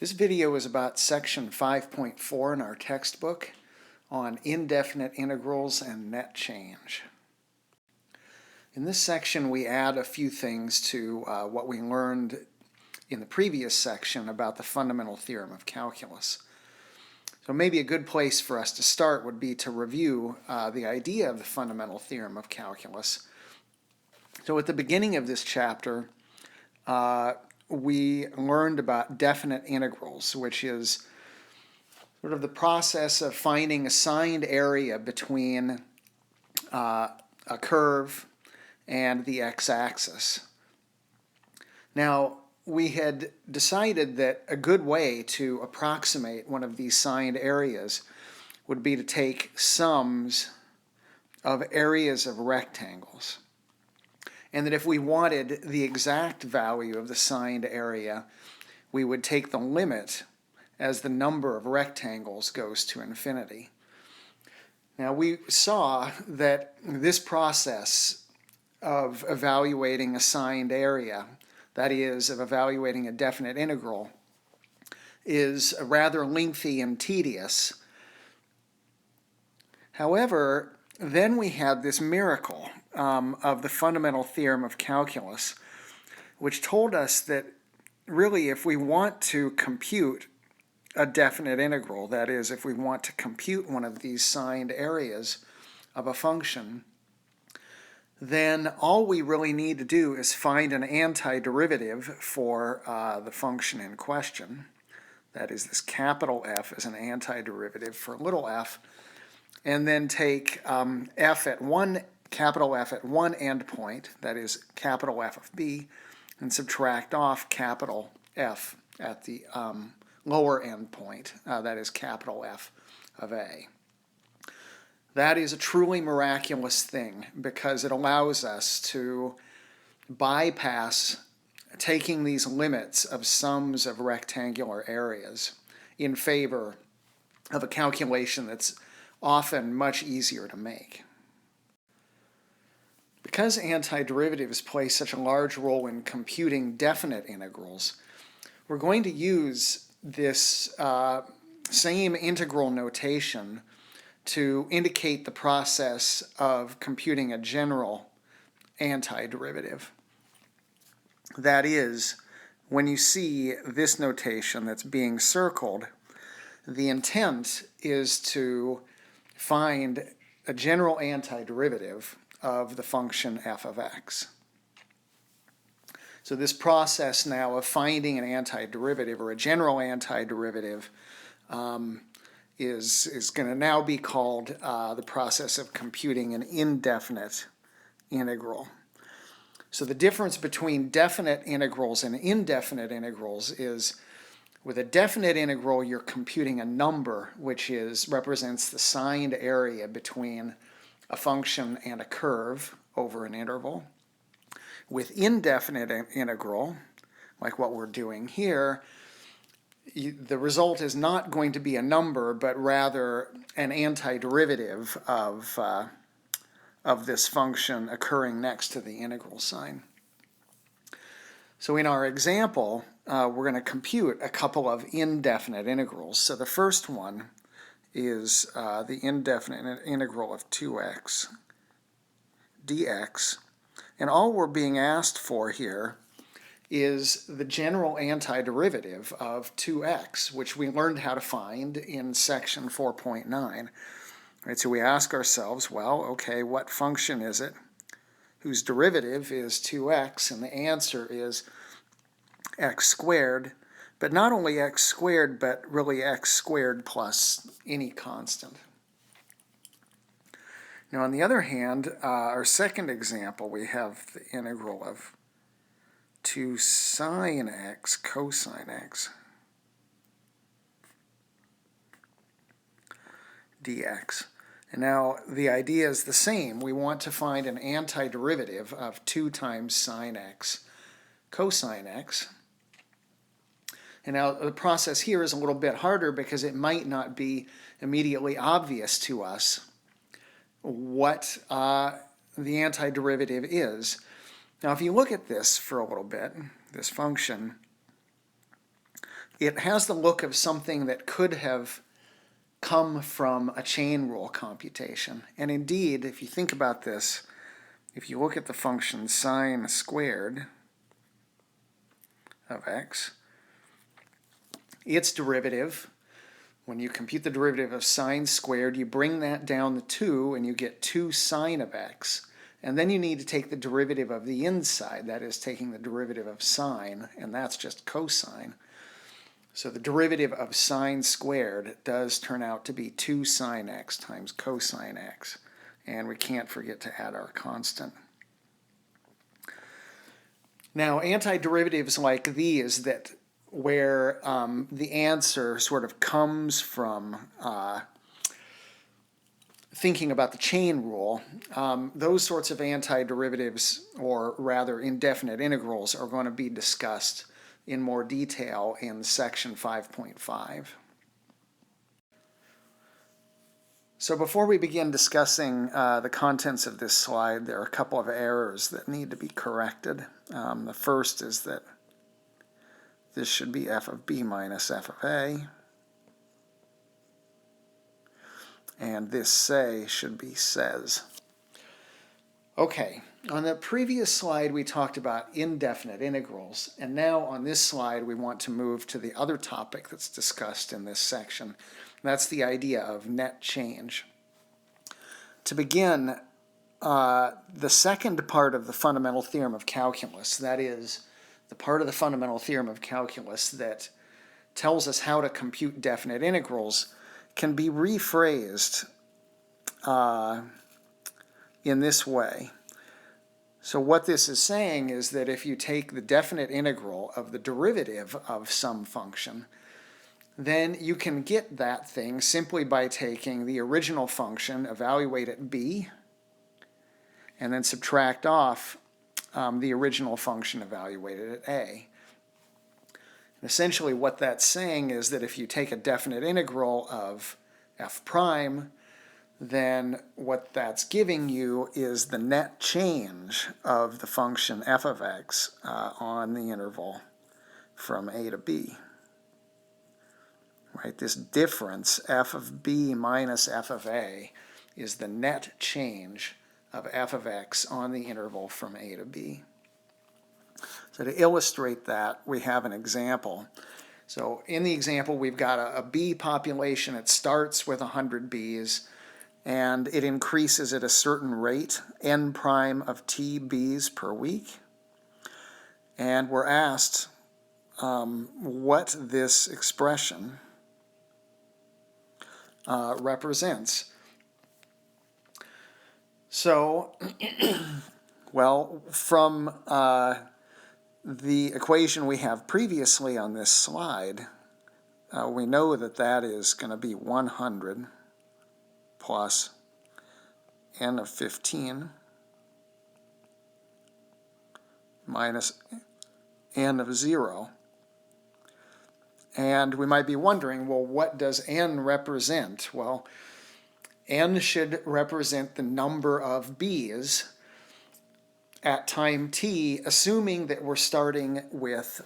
This video is about section 5.4 in our textbook on indefinite integrals and net change. In this section, we add a few things to what we learned in the previous section about the fundamental theorem of calculus. So maybe a good place for us to start would be to review the idea of the fundamental theorem of calculus. So at the beginning of this chapter, we learned about definite integrals, which is sort of the process of finding a signed area between a curve and the x-axis. Now, we had decided that a good way to approximate one of these signed areas would be to take sums of areas of rectangles. And that if we wanted the exact value of the signed area, we would take the limit as the number of rectangles goes to infinity. Now, we saw that this process of evaluating a signed area, that is, of evaluating a definite integral, is rather lengthy and tedious. However, then we had this miracle of the fundamental theorem of calculus, which told us that really if we want to compute a definite integral, that is, if we want to compute one of these signed areas of a function, then all we really need to do is find an antiderivative for the function in question. That is, this capital F is an antiderivative for little f, and then take capital F at one endpoint, that is capital F of B, and subtract off capital F at the lower endpoint, that is capital F of A. That is a truly miraculous thing because it allows us to bypass taking these limits of sums of rectangular areas in favor of a calculation that's often much easier to make. Because antiderivatives play such a large role in computing definite integrals, we're going to use this same integral notation to indicate the process of computing a general antiderivative. That is, when you see this notation that's being circled, the intent is to find a general antiderivative of the function f of x. So this process now of finding an antiderivative or a general antiderivative is going to now be called the process of computing an indefinite integral. So the difference between definite integrals and indefinite integrals is with a definite integral, you're computing a number which represents the signed area between a function and a curve over an interval. With indefinite integral, like what we're doing here, the result is not going to be a number, but rather an antiderivative of this function occurring next to the integral sign. So in our example, we're going to compute a couple of indefinite integrals. So the first one is the indefinite integral of 2x dx. And all we're being asked for here is the general antiderivative of 2x, which we learned how to find in section 4.9. Right, so we ask ourselves, well, okay, what function is it whose derivative is 2x? And the answer is x squared. But not only x squared, but really x squared plus any constant. Now, on the other hand, our second example, we have the integral of 2 sine x cosine x dx. And now the idea is the same. We want to find an antiderivative of 2 times sine x cosine x. And now the process here is a little bit harder because it might not be immediately obvious to us what the antiderivative is. Now if you look at this for a little bit, this function, it has the look of something that could have come from a chain rule computation. And indeed, if you think about this, if you look at the function sine squared of x, its derivative, when you compute the derivative of sine squared, you bring that down to 2 and you get 2 sine of x. And then you need to take the derivative of the inside, that is taking the derivative of sine, and that's just cosine. So the derivative of sine squared does turn out to be 2 sine x times cosine x. And we can't forget to add our constant. Now, antiderivatives like these that where the answer sort of comes from thinking about the chain rule, those sorts of antiderivatives, or rather indefinite integrals, are going to be discussed in more detail in section 5.5. So before we begin discussing the contents of this slide, there are a couple of errors that need to be corrected. The first is that this should be f of b minus f of a, and this say should be says. Okay, on the previous slide we talked about indefinite integrals, and now on this slide we want to move to the other topic that's discussed in this section. That's the idea of net change. To begin, the second part of the fundamental theorem of calculus, that is, the part of the fundamental theorem of calculus that tells us how to compute definite integrals, can be rephrased in this way. So what this is saying is that if you take the definite integral of the derivative of some function, then you can get that thing simply by taking the original function, evaluate at b, and then subtract off the original function evaluated at a. And essentially what that's saying is that if you take a definite integral of f prime, then what that's giving you is the net change of the function f of x on the interval from a to b. Right? This difference, f of b minus f of a, is the net change of f of x on the interval from a to b. So to illustrate that, we have an example. So in the example, we've got a bee population. It starts with 100 bees, and it increases at a certain rate, n prime of t bees per week. And we're asked what this expression represents. So, well, from the equation we have previously on this slide, we know that that is going to be 100 plus n of 15 minus n of 0. And we might be wondering, well, what does n represent? Well, n should represent the number of bees at time t, assuming that we're starting with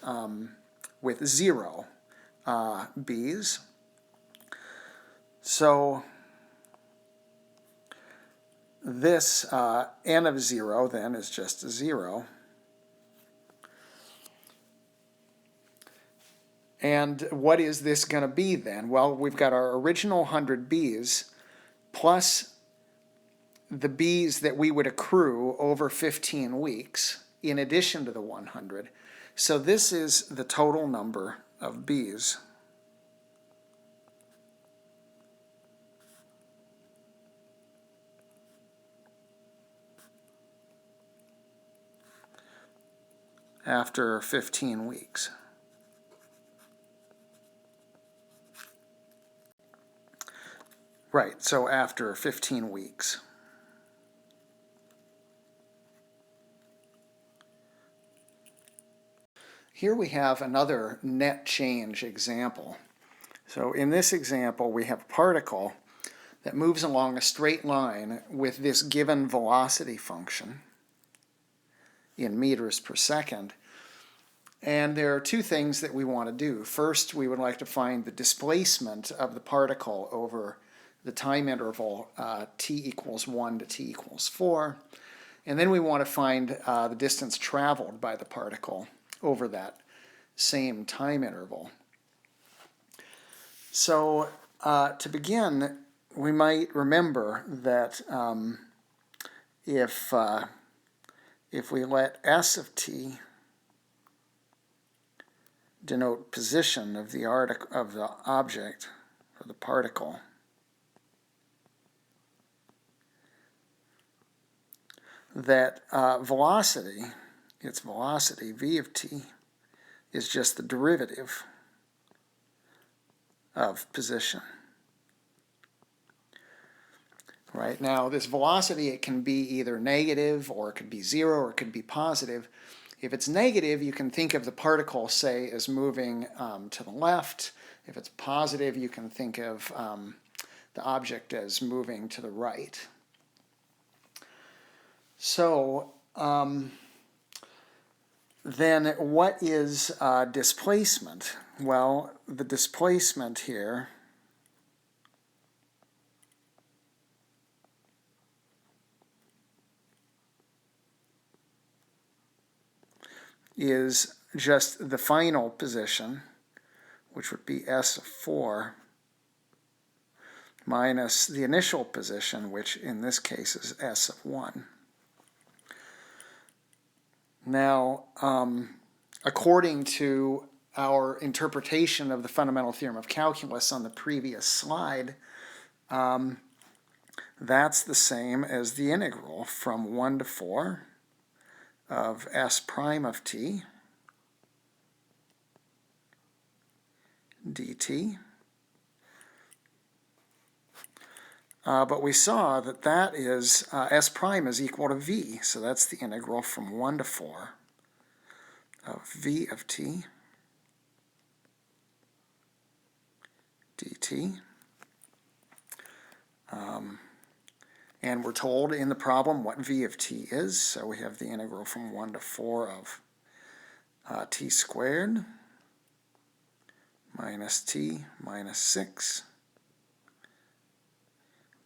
0 bees. So this n of 0 then is just 0. And what is this going to be then? Well, we've got our original 100 bees plus the bees that we would accrue over 15 weeks in addition to the 100. So this is the total number of bees. After 15 weeks. Right, so after 15 weeks. Here we have another net change example. So in this example, we have a particle that moves along a straight line with this given velocity function in meters per second. And there are two things that we want to do. First, we would like to find the displacement of the particle over the time interval t equals 1 to t equals 4. And then we want to find the distance traveled by the particle over that same time interval. So to begin, we might remember that if we let s of t denote position of the object or the particle, that velocity, its velocity, v of t, is just the derivative of position. Right now, this velocity, it can be either negative, or it could be 0, or it could be positive. If it's negative, you can think of the particle, say, as moving to the left. If it's positive, you can think of the object as moving to the right. So then what is displacement? Well, the displacement here is just the final position, which would be s of 4, minus the initial position, which in this case is s of 1. Now, according to our interpretation of the fundamental theorem of calculus on the previous slide, that's the same as the integral from 1 to 4 of s prime of t dt. But we saw that that is s prime is equal to v, so that's the integral from 1 to 4 of v of t dt. And we're told in the problem what v of t is, so we have the integral from 1 to 4 of t squared minus t minus 6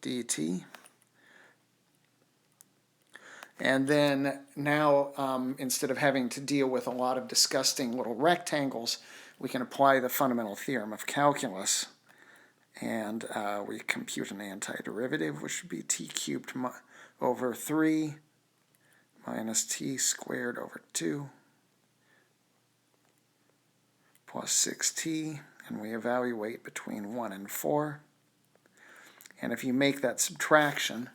dt. And then now, instead of having to deal with a lot of disgusting little rectangles, we can apply the fundamental theorem of calculus. And we compute an antiderivative, which would be t cubed over 3 minus t squared over 2 plus 6t, and we evaluate between 1 and 4. And if you make that subtraction,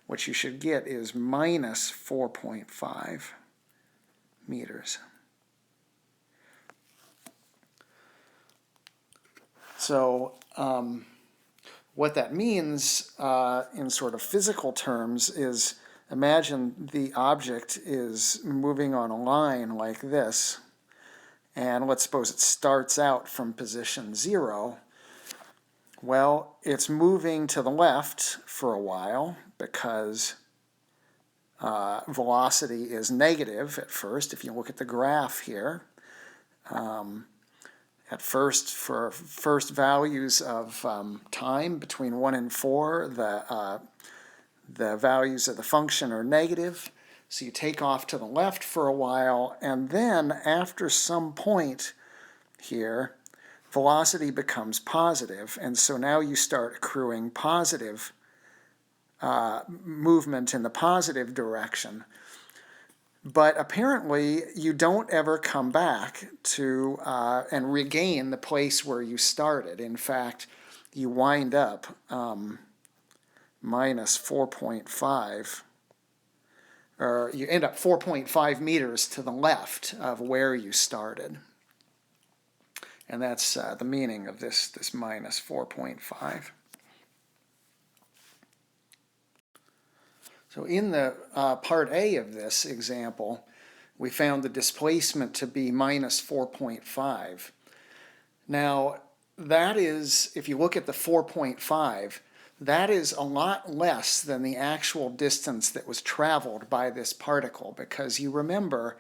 what you should get is minus 4.5 meters. So what that means in sort of physical terms is, imagine the object is moving on a line like this, and let's suppose it starts out from position 0. Well, it's moving to the left for a while because velocity is negative at first. If you look at the graph here, at first, for first values of time between 1 and 4, the values of the function are negative. So you take off to the left for a while, and then after some point here, velocity becomes positive, and so now you start accruing positive movement in the positive direction. But apparently you don't ever come back to and regain the place where you started. In fact, you wind up minus 4.5, or you end up 4.5 meters to the left of where you started. And that's the meaning of this minus 4.5. So in the part A of this example, we found the displacement to be minus 4.5. Now, that is, if you look at the 4.5, that is a lot less than the actual distance that was traveled by this particle, because you remember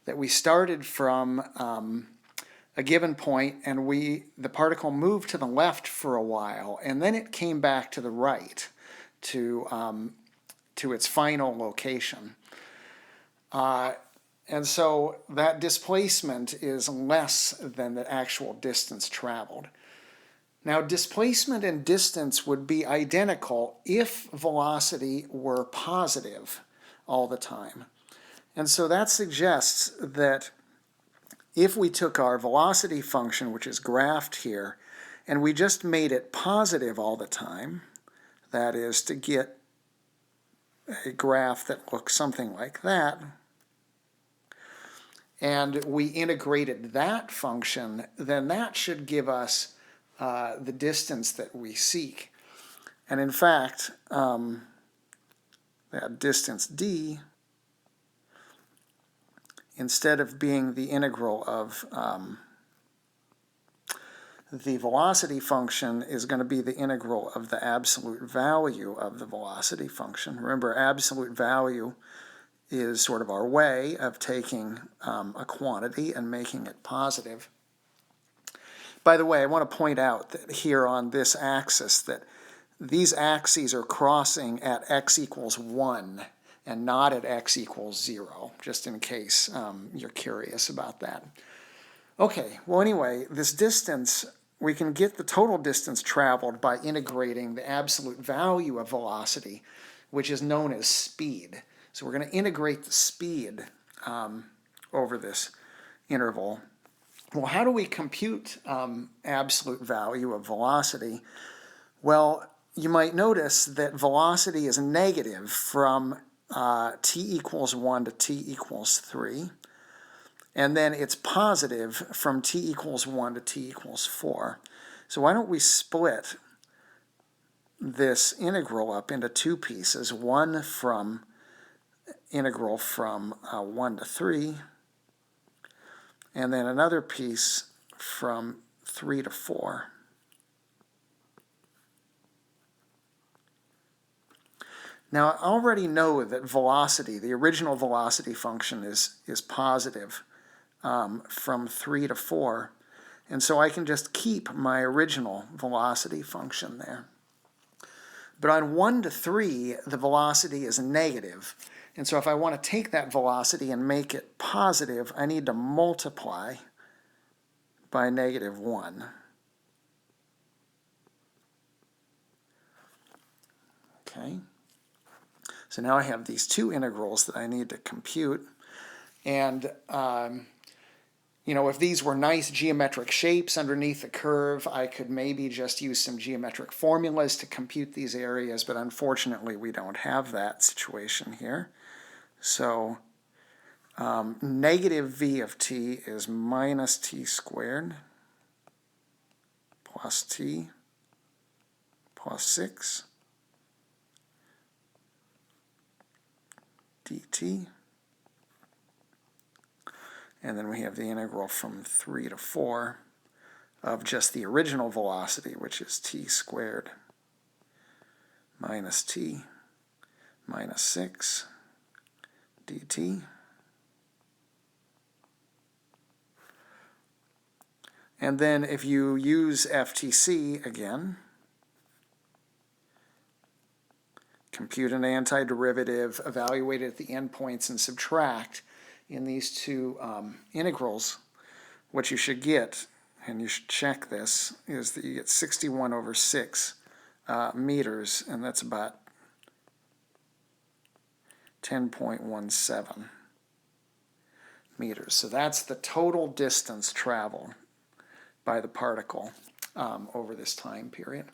that we started from a given point, and the particle moved to the left for a while, and then it came back to the right to its final location. And so that displacement is less than the actual distance traveled. Now, displacement and distance would be identical if velocity were positive all the time. And so that suggests that if we took our velocity function, which is graphed here, and we just made it positive all the time, that is, to get a graph that looks something like that, and we integrated that function, then that should give us the distance that we seek. And in fact, that distance d, instead of being the integral of the velocity function, is going to be the integral of the absolute value of the velocity function. Remember, absolute value is sort of our way of taking a quantity and making it positive. By the way, I want to point out that here on this axis that these axes are crossing at x equals 1 and not at x equals 0, just in case you're curious about that. Okay, well anyway, this distance, we can get the total distance traveled by integrating the absolute value of velocity, which is known as speed. So we're going to integrate the speed over this interval. Well, how do we compute absolute value of velocity? Well, you might notice that velocity is negative from t equals 1 to t equals 3. And then it's positive from t equals 1 to t equals 4. So why don't we split this integral up into two pieces, one from integral from 1 to 3, and then another piece from 3 to 4. Now, I already know that velocity, the original velocity function, is positive from 3 to 4, and so I can just keep my original velocity function there. But on 1 to 3, the velocity is negative. And so if I want to take that velocity and make it positive, I need to multiply by negative 1. Okay. So now I have these two integrals that I need to compute. And, if these were nice geometric shapes underneath the curve, I could maybe just use some geometric formulas to compute these areas, but unfortunately we don't have that situation here. So negative v of t is minus t squared plus t plus 6 dt. And then we have the integral from 3 to 4 of just the original velocity, which is t squared minus t minus 6 dt. And then if you use FTC again, compute an antiderivative, evaluate it at the endpoints, and subtract in these two integrals, what you should get, and you should check this, is that you get 61 over 6 meters, and that's about 10.17 meters. So that's the total distance traveled by the particle over this time period.